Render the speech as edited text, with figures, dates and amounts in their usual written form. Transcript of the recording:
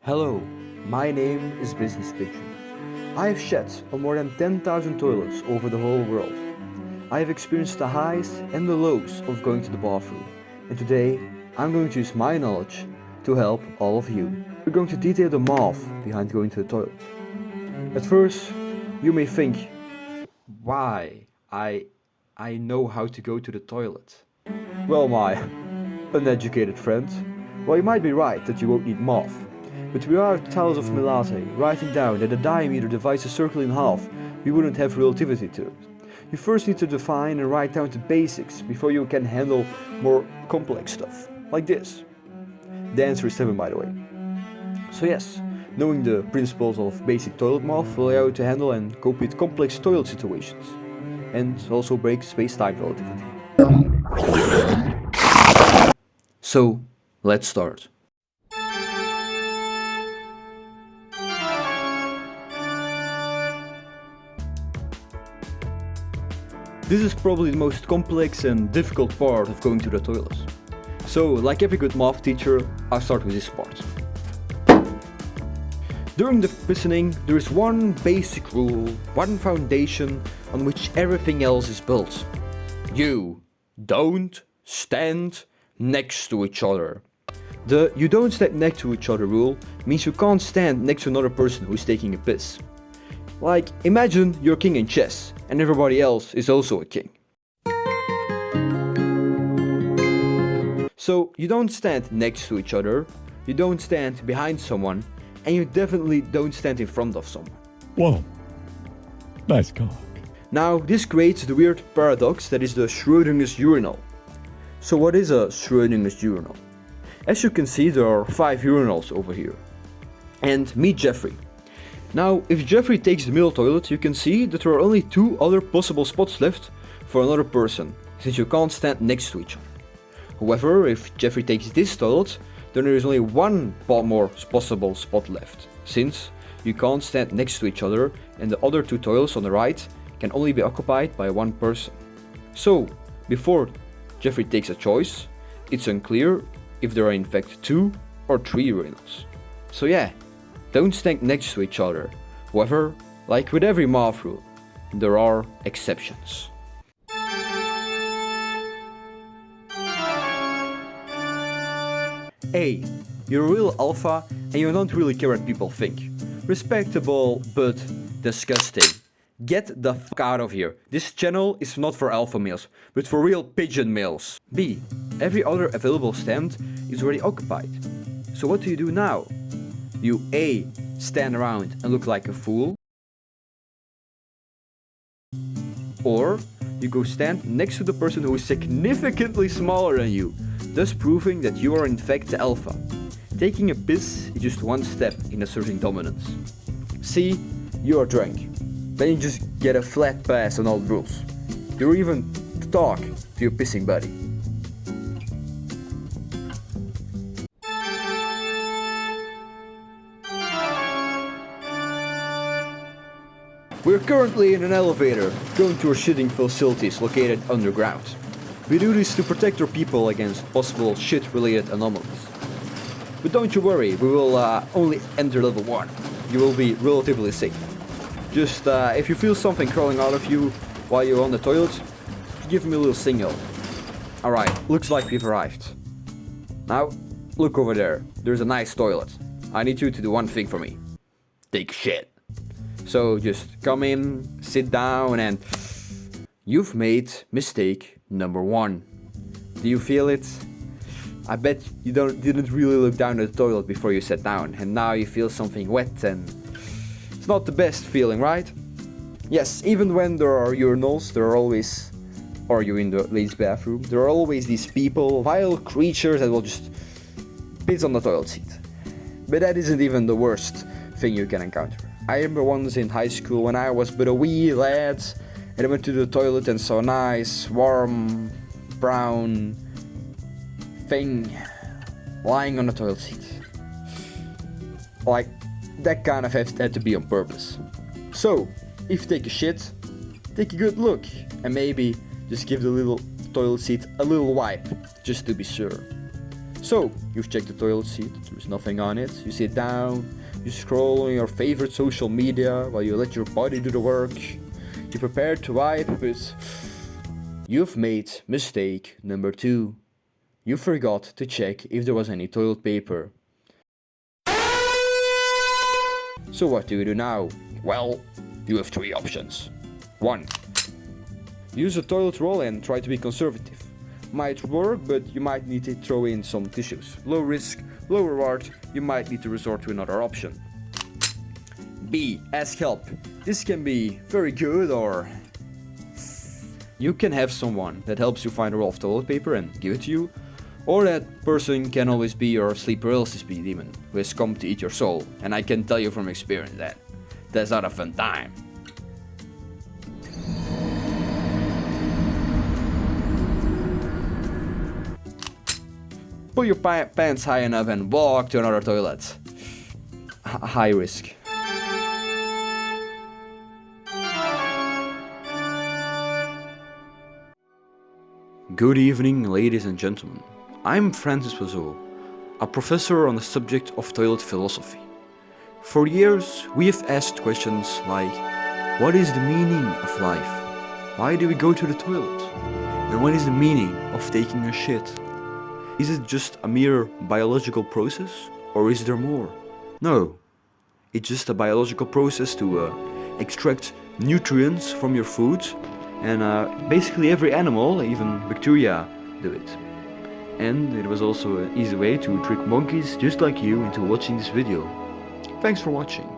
Hello, my name is Business Pigeon. I have shed on more than 10,000 toilets over the whole world. I have experienced the highs and the lows of going to the bathroom, and today I'm going to use my knowledge to help all of you. We're going to detail the math behind going to the toilet. At first, you may think, why? I know how to go to the toilet. Well, my uneducated friend, well, you might be right that you won't need math. But without Talos of Melate writing down that the diameter divides a circle in half, we wouldn't have relativity to it. You first need to define and write down the basics before you can handle more complex stuff, like this. The answer is 7, by the way. So yes, knowing the principles of basic toilet math will allow you to handle and cope with complex toilet situations, and also break space-time relativity. So, let's start. This is probably the most complex and difficult part of going to the toilet. So, like every good math teacher, I'll start with this part. During the listening, there is one basic rule, one foundation on which everything else is built. You don't stand next to each other. The you don't stand next to each other rule means you can't stand next to another person who's taking a piss. Like, imagine you're king in chess, and everybody else is also a king. So, you don't stand next to each other, you don't stand behind someone, and you definitely don't stand in front of someone. Whoa. Nice car. Now, this creates the weird paradox that is the Schrödingers urinal. So what is a Schrödingers urinal? As you can see, there are 5 urinals over here. And meet Jeffrey. Now, if Jeffrey takes the middle toilet, you can see that there are only 2 other possible spots left for another person, since you can't stand next to each other. However, if Jeffrey takes this toilet, then there is only 1 more possible spot left, since you can't stand next to each other and the other 2 toilets on the right can only be occupied by 1 person. So, before Jeffrey takes a choice, it's unclear if there are in fact 2 or 3 urinals. So yeah, don't stand next to each other. However, like with every math rule, there are exceptions. A. You're a real alpha and you don't really care what people think. Respectable, but disgusting. Get the fuck out of here. This channel is not for alpha males, but for real pigeon males. B. Every other available stand is already occupied. So what do you do now? You A. Stand around and look like a fool. Or you go stand next to the person who is significantly smaller than you, thus proving that you are in fact the alpha. Taking a piss is just one step in asserting dominance. C. You are drunk. Then you just get a flat pass on all the rules. You don't even talk to your pissing buddy. We're currently in an elevator, going to our shitting facilities located underground. We do this to protect our people against possible shit-related anomalies. But don't you worry, we will only enter level 1. You will be relatively safe. Just if you feel something crawling out of you while you're on the toilet, give me a little signal. Alright, looks like we've arrived. Now, look over there. There's a nice toilet. I need you to do one thing for me. Take a shit. So just come in, sit down, and you've made mistake number 1. Do you feel it? I bet you didn't really look down at the toilet before you sat down, and now you feel something wet, and it's not the best feeling, right? Yes, even when there are urinals, there are always, or you're in the ladies' bathroom, there are always these people, vile creatures that will just piss on the toilet seat. But that isn't even the worst thing you can encounter. I remember once in high school when I was but a wee lad, and I went to the toilet and saw a nice, warm, brown thing lying on the toilet seat. Like, that kind of had to be on purpose. So, if you take a shit, take a good look, and maybe just give the little toilet seat a little wipe, just to be sure. So, you've checked the toilet seat, there's nothing on it, you sit down, you scroll on your favorite social media while you let your body do the work, you prepare to wipe, but you've made mistake number 2. You forgot to check if there was any toilet paper. So what do you do now? Well, you have 3 options. 1. Use a toilet roll and try to be conservative. Might work, but you might need to throw in some tissues. Low risk, low reward, you might need to resort to another option. B. Ask help. This can be very good, or you can have someone that helps you find a roll of toilet paper and give it to you, or that person can always be your sleep paralysis demon who has come to eat your soul, and I can tell you from experience that that's not a fun time. Pull your pants high enough and walk to another toilet. High risk. Good evening, ladies and gentlemen. I'm Francis Wazoo, a professor on the subject of toilet philosophy. For years, we have asked questions like, what is the meaning of life? Why do we go to the toilet? And what is the meaning of taking a shit? Is it just a mere biological process, or is there more? No, it's just a biological process to extract nutrients from your food, and basically every animal, even bacteria, do it. And it was also an easy way to trick monkeys just like you into watching this video. Thanks for watching.